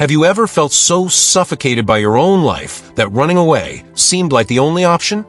Have you ever felt so suffocated by your own life that running away seemed like the only option?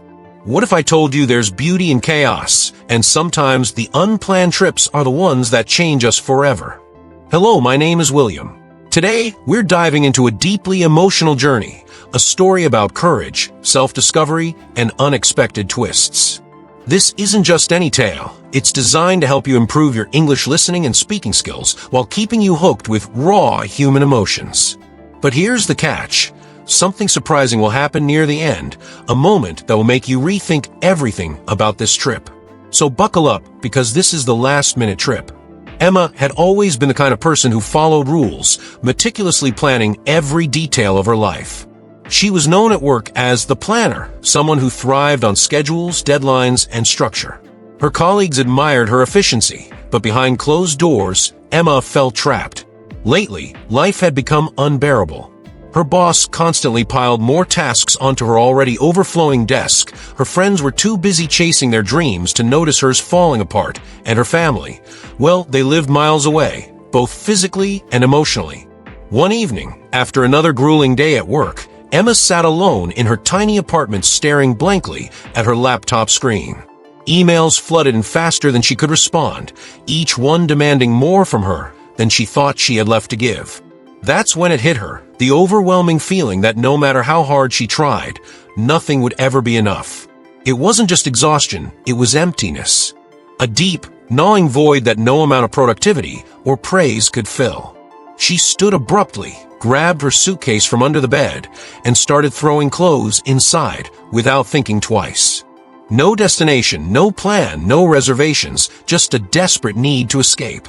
What if I told you there's beauty in chaos, and sometimes the unplanned trips are the ones that change us forever? Hello, my name is William. Today, we're diving into a deeply emotional journey, a story about courage, self-discovery, and unexpected twists. This isn't just any tale. It's designed to help you improve your English listening and speaking skills while keeping you hooked with raw human emotions. But here's the catch. Something surprising will happen near the end, a moment that will make you rethink everything about this trip. So buckle up, because this is the last-minute trip. Emma had always been the kind of person who followed rules, meticulously planning every detail of her life. She was known at work as the planner, someone who thrived on schedules, deadlines, and structure. Her colleagues admired her efficiency, but behind closed doors, Emma felt trapped. Lately, life had become unbearable. Her boss constantly piled more tasks onto her already overflowing desk. Her friends were too busy chasing their dreams to notice hers falling apart, and her family, well, they lived miles away, both physically and emotionally. One evening, after another grueling day at work, Emma sat alone in her tiny apartment staring blankly at her laptop screen. Emails flooded in faster than she could respond, each one demanding more from her than she thought she had left to give. That's when it hit her, the overwhelming feeling that no matter how hard she tried, nothing would ever be enough. It wasn't just exhaustion, it was emptiness. A deep, gnawing void that no amount of productivity or praise could fill. She stood abruptly, grabbed her suitcase from under the bed, and started throwing clothes inside without thinking twice. No destination, no plan, no reservations, just a desperate need to escape.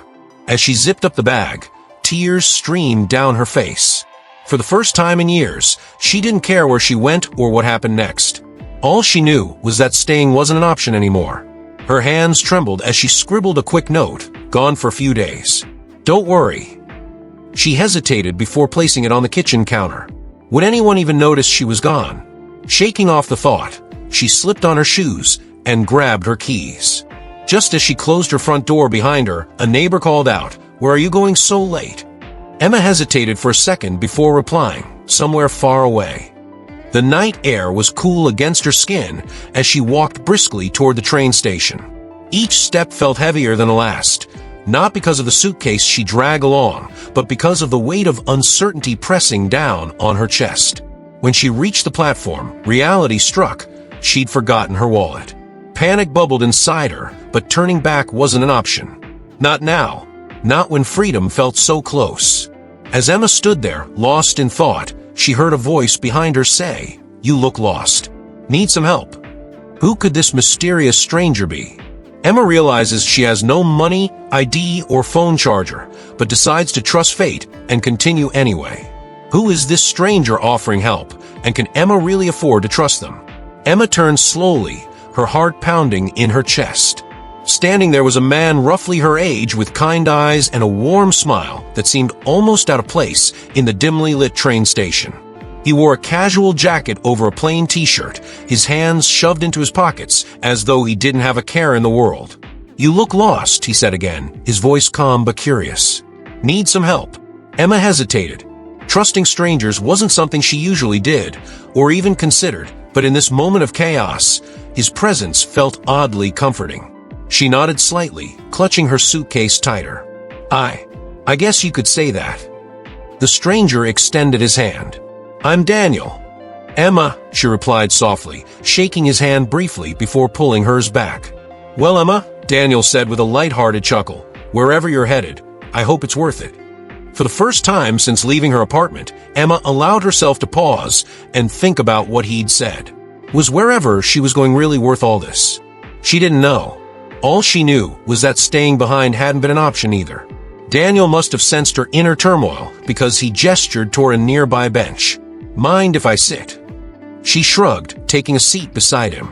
As she zipped up the bag, tears streamed down her face. For the first time in years, she didn't care where she went or what happened next. All she knew was that staying wasn't an option anymore. Her hands trembled as she scribbled a quick note, "Gone for a few days. Don't worry." She hesitated before placing it on the kitchen counter. Would anyone even notice she was gone? Shaking off the thought, she slipped on her shoes and grabbed her keys. Just as she closed her front door behind her, a neighbor called out, "Where are you going so late?" Emma hesitated for a second before replying, "Somewhere far away." The night air was cool against her skin as she walked briskly toward the train station. Each step felt heavier than the last, not because of the suitcase she dragged along, but because of the weight of uncertainty pressing down on her chest. When she reached the platform, reality struck. She'd forgotten her wallet. Panic bubbled inside her, but turning back wasn't an option. Not now. Not when freedom felt so close. As Emma stood there, lost in thought, she heard a voice behind her say, "You look lost. Need some help?" Who could this mysterious stranger be? Emma realizes she has no money, ID, or phone charger, but decides to trust fate and continue anyway. Who is this stranger offering help, and can Emma really afford to trust them? Emma turned slowly, her heart pounding in her chest. Standing there was a man roughly her age with kind eyes and a warm smile that seemed almost out of place in the dimly lit train station. He wore a casual jacket over a plain t-shirt, his hands shoved into his pockets as though he didn't have a care in the world. "You look lost," he said again, his voice calm but curious. "Need some help?" Emma hesitated. Trusting strangers wasn't something she usually did, or even considered, but in this moment of chaos, his presence felt oddly comforting. She nodded slightly, clutching her suitcase tighter. I guess you could say that." The stranger extended his hand. "I'm Daniel." "Emma," she replied softly, shaking his hand briefly before pulling hers back. "Well, Emma," Daniel said with a light-hearted chuckle, "wherever you're headed, I hope it's worth it." For the first time since leaving her apartment, Emma allowed herself to pause and think about what he'd said. Was wherever she was going really worth all this? She didn't know. All she knew was that staying behind hadn't been an option either. Daniel must have sensed her inner turmoil because he gestured toward a nearby bench. "Mind if I sit?" She shrugged, taking a seat beside him.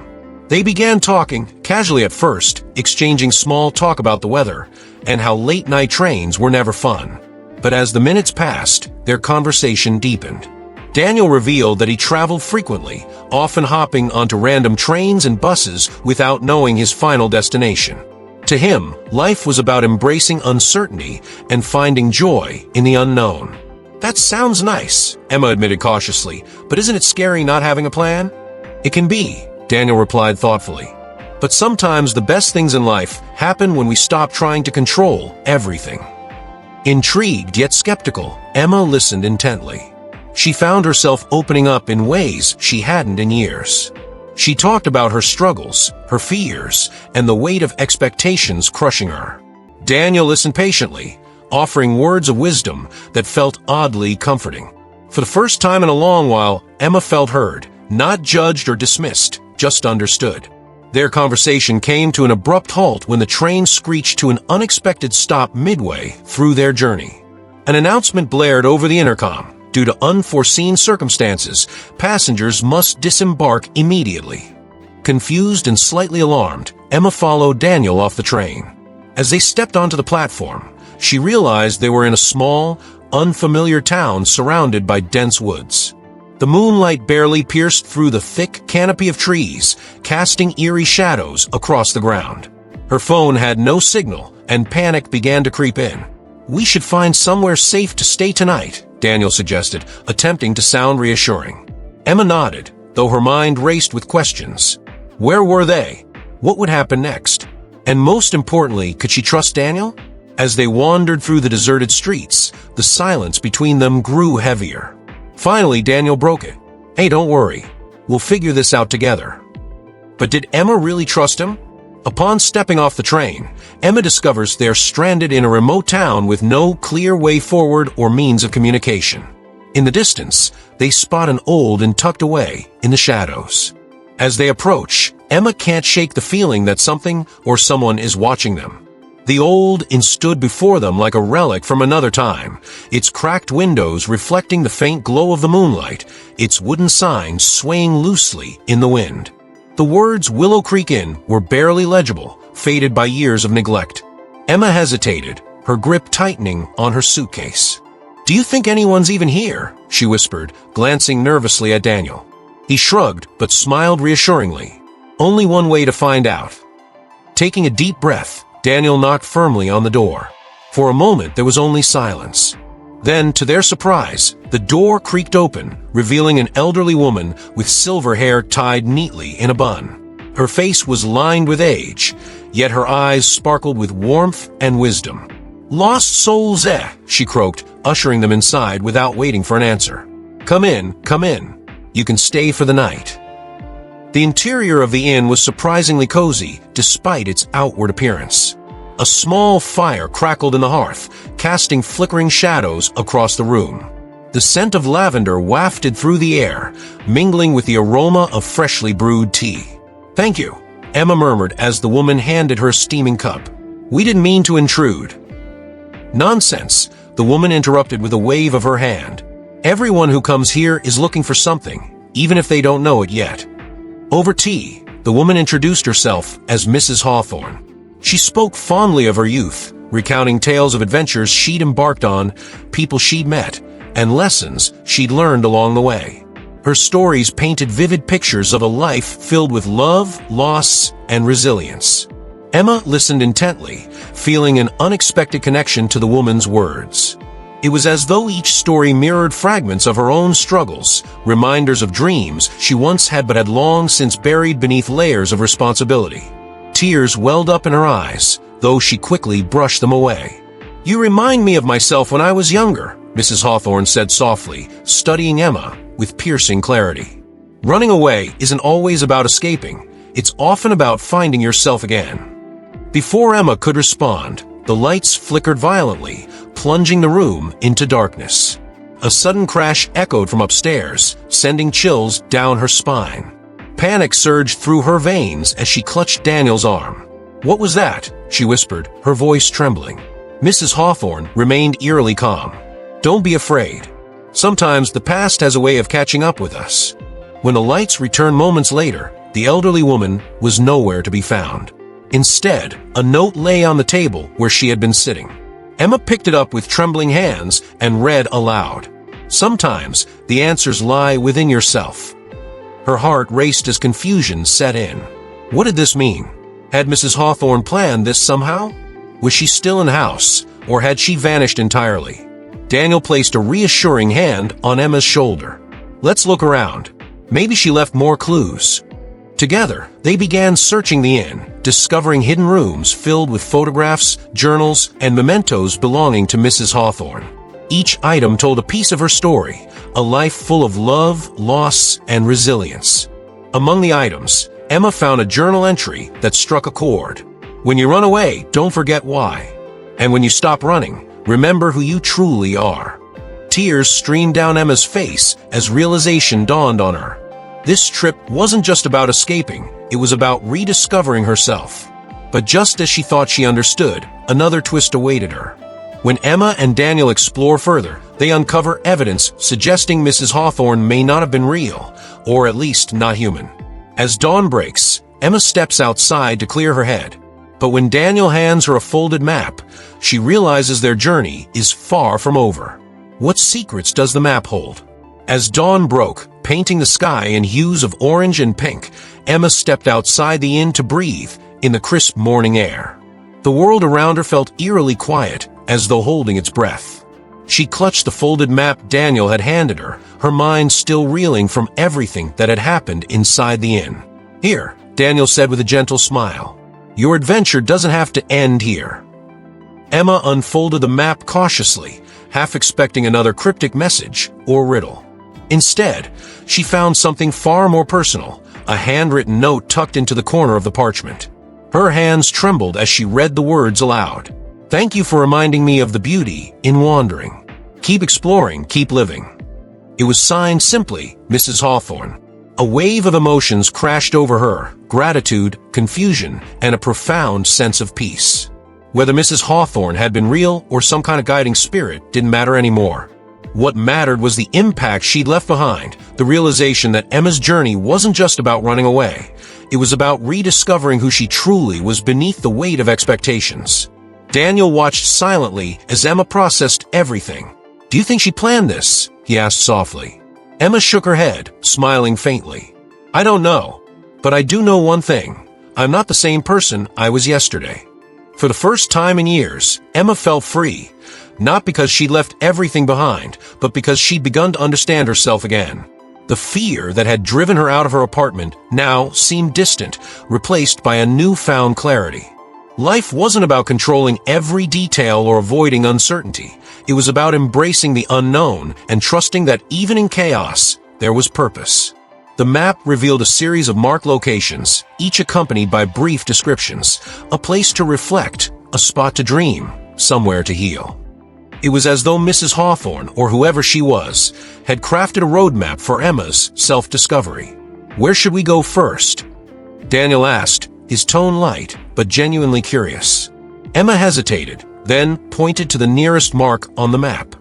They began talking, casually at first, exchanging small talk about the weather and how late-night trains were never fun. But as the minutes passed, their conversation deepened. Daniel revealed that he traveled frequently, often hopping onto random trains and buses without knowing his final destination. To him, life was about embracing uncertainty and finding joy in the unknown. That sounds nice, Emma admitted cautiously, but isn't it scary not having a plan? It can be, Daniel replied thoughtfully. But sometimes the best things in life happen when we stop trying to control everything. Intrigued yet skeptical, Emma listened intently. She found herself opening up in ways she hadn't in years. She talked about her struggles, her fears, and the weight of expectations crushing her. Daniel listened patiently, offering words of wisdom that felt oddly comforting. For the first time in a long while, Emma felt heard, not judged or dismissed, just understood. Their conversation came to an abrupt halt when the train screeched to an unexpected stop midway through their journey. An announcement blared over the intercom. Due to unforeseen circumstances, passengers must disembark immediately. Confused and slightly alarmed, Emma followed Daniel off the train. As they stepped onto the platform, she realized they were in a small, unfamiliar town surrounded by dense woods. The moonlight barely pierced through the thick canopy of trees, casting eerie shadows across the ground. Her phone had no signal, and panic began to creep in. "We should find somewhere safe to stay tonight," Daniel suggested, attempting to sound reassuring. Emma nodded, though her mind raced with questions. Where were they? What would happen next? And most importantly, could she trust Daniel? As they wandered through the deserted streets, the silence between them grew heavier. Finally, Daniel broke it. "Hey, don't worry. We'll figure this out together." But did Emma really trust him? Upon stepping off the train, Emma discovers they're stranded in a remote town with no clear way forward or means of communication. In the distance, they spot an old and tucked away in the shadows. As they approach, Emma can't shake the feeling that something or someone is watching them. The old inn stood before them like a relic from another time, its cracked windows reflecting the faint glow of the moonlight, its wooden signs swaying loosely in the wind. The words Willow Creek Inn were barely legible, faded by years of neglect. Emma hesitated, her grip tightening on her suitcase. "Do you think anyone's even here?" she whispered, glancing nervously at Daniel. He shrugged, but smiled reassuringly. "Only one way to find out." Taking a deep breath, Daniel knocked firmly on the door. For a moment, there was only silence. Then, to their surprise, the door creaked open, revealing an elderly woman with silver hair tied neatly in a bun. Her face was lined with age, yet her eyes sparkled with warmth and wisdom. "Lost souls, eh?" she croaked, ushering them inside without waiting for an answer. Come in. You can stay for the night." The interior of the inn was surprisingly cozy, despite its outward appearance. A small fire crackled in the hearth, casting flickering shadows across the room. The scent of lavender wafted through the air, mingling with the aroma of freshly brewed tea. "Thank you," Emma murmured as the woman handed her a steaming cup. "We didn't mean to intrude." "Nonsense," the woman interrupted with a wave of her hand. "Everyone who comes here is looking for something, even if they don't know it yet." Over tea, the woman introduced herself as Mrs. Hawthorne. She spoke fondly of her youth, recounting tales of adventures she'd embarked on, people she'd met, and lessons she'd learned along the way. Her stories painted vivid pictures of a life filled with love, loss, and resilience. Emma listened intently, feeling an unexpected connection to the woman's words. It was as though each story mirrored fragments of her own struggles, reminders of dreams she once had but had long since buried beneath layers of responsibility. Tears welled up in her eyes, though she quickly brushed them away. "You remind me of myself when I was younger," Mrs. Hawthorne said softly, studying Emma with piercing clarity. Running away isn't always about escaping. It's often about finding yourself again. Before Emma could respond, the lights flickered violently, plunging the room into darkness. A sudden crash echoed from upstairs, sending chills down her spine. Panic surged through her veins as she clutched Daniel's arm. "What was that?" she whispered, her voice trembling. Mrs. Hawthorne remained eerily calm. "Don't be afraid. Sometimes the past has a way of catching up with us." When the lights returned moments later, the elderly woman was nowhere to be found. Instead, a note lay on the table where she had been sitting. Emma picked it up with trembling hands and read aloud. "Sometimes the answers lie within yourself." Her heart raced as confusion set in. What did this mean? Had Mrs. Hawthorne planned this somehow? Was she still in the house, or had she vanished entirely? Daniel placed a reassuring hand on Emma's shoulder. "Let's look around. Maybe she left more clues." Together, they began searching the inn, discovering hidden rooms filled with photographs, journals, and mementos belonging to Mrs. Hawthorne. Each item told a piece of her story, a life full of love, loss, and resilience. Among the items, Emma found a journal entry that struck a chord. "When you run away, don't forget why. And when you stop running, remember who you truly are." Tears streamed down Emma's face as realization dawned on her. This trip wasn't just about escaping, it was about rediscovering herself. But just as she thought she understood, another twist awaited her. When Emma and Daniel explore further, they uncover evidence suggesting Mrs. Hawthorne may not have been real, or at least not human. As dawn breaks, Emma steps outside to clear her head. But when Daniel hands her a folded map, she realizes their journey is far from over. What secrets does the map hold? As dawn broke, painting the sky in hues of orange and pink, Emma stepped outside the inn to breathe in the crisp morning air. The world around her felt eerily quiet, as though holding its breath. She clutched the folded map Daniel had handed her, her mind still reeling from everything that had happened inside the inn. "Here," Daniel said with a gentle smile. "Your adventure doesn't have to end here." Emma unfolded the map cautiously, half expecting another cryptic message or riddle. Instead, she found something far more personal, a handwritten note tucked into the corner of the parchment. Her hands trembled as she read the words aloud. "Thank you for reminding me of the beauty in wandering. Keep exploring, keep living." It was signed simply, Mrs. Hawthorne. A wave of emotions crashed over her, gratitude, confusion, and a profound sense of peace. Whether Mrs. Hawthorne had been real or some kind of guiding spirit didn't matter anymore. What mattered was the impact she'd left behind, the realization that Emma's journey wasn't just about running away. It was about rediscovering who she truly was beneath the weight of expectations. Daniel watched silently as Emma processed everything. "Do you think she planned this?" he asked softly. Emma shook her head, smiling faintly. "I don't know, but I do know one thing. I'm not the same person I was yesterday." For the first time in years, Emma felt free, not because she'd left everything behind, but because she'd begun to understand herself again. The fear that had driven her out of her apartment now seemed distant, replaced by a newfound clarity. Life wasn't about controlling every detail or avoiding uncertainty. It was about embracing the unknown and trusting that even in chaos, there was purpose. The map revealed a series of marked locations, each accompanied by brief descriptions, a place to reflect, a spot to dream, somewhere to heal. It was as though Mrs. Hawthorne, or whoever she was, had crafted a roadmap for Emma's self-discovery. "Where should we go first?" Daniel asked, his tone light, but genuinely curious. Emma hesitated, then pointed to the nearest mark on the map.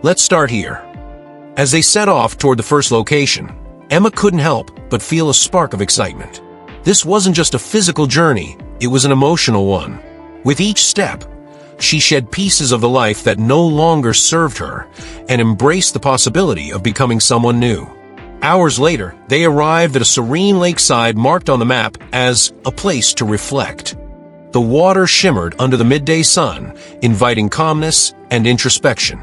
"Let's start here." As they set off toward the first location, Emma couldn't help but feel a spark of excitement. This wasn't just a physical journey, it was an emotional one. With each step, she shed pieces of the life that no longer served her and embraced the possibility of becoming someone new. Hours later, they arrived at a serene lakeside marked on the map as a place to reflect. The water shimmered under the midday sun, inviting calmness and introspection.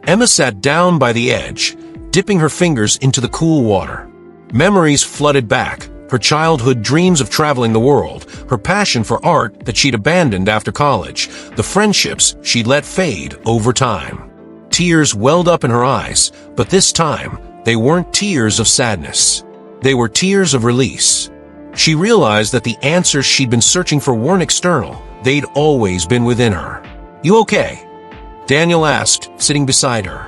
Emma sat down by the edge, dipping her fingers into the cool water. Memories flooded back, her childhood dreams of traveling the world, her passion for art that she'd abandoned after college, the friendships she'd let fade over time. Tears welled up in her eyes, but this time, they weren't tears of sadness. They were tears of release. She realized that the answers she'd been searching for weren't external, they'd always been within her. "You okay?" Daniel asked, sitting beside her.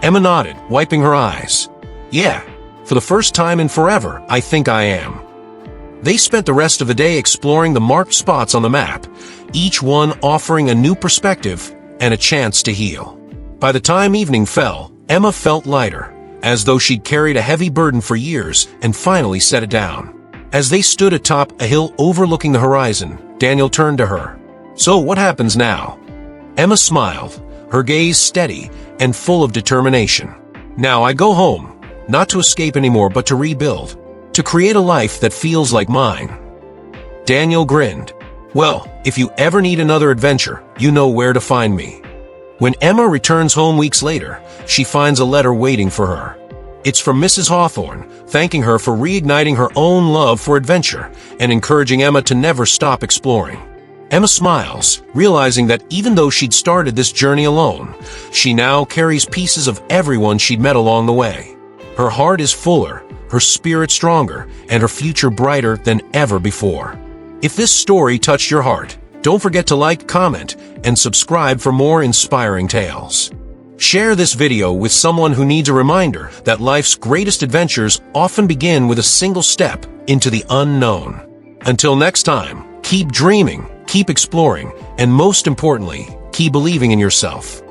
Emma nodded, wiping her eyes. "Yeah. For the first time in forever, I think I am." They spent the rest of the day exploring the marked spots on the map, each one offering a new perspective and a chance to heal. By the time evening fell, Emma felt lighter, as though she'd carried a heavy burden for years and finally set it down. As they stood atop a hill overlooking the horizon, Daniel turned to her. "So what happens now?" Emma smiled, her gaze steady and full of determination. "Now I go home. Not to escape anymore, but to rebuild. To create a life that feels like mine." Daniel grinned. "Well, if you ever need another adventure, you know where to find me." When Emma returns home weeks later, she finds a letter waiting for her. It's from Mrs. Hawthorne, thanking her for reigniting her own love for adventure and encouraging Emma to never stop exploring. Emma smiles, realizing that even though she'd started this journey alone, she now carries pieces of everyone she'd met along the way. Her heart is fuller, her spirit stronger, and her future brighter than ever before. If this story touched your heart, don't forget to like, comment, and subscribe for more inspiring tales. Share this video with someone who needs a reminder that life's greatest adventures often begin with a single step into the unknown. Until next time, keep dreaming, keep exploring, and most importantly, keep believing in yourself.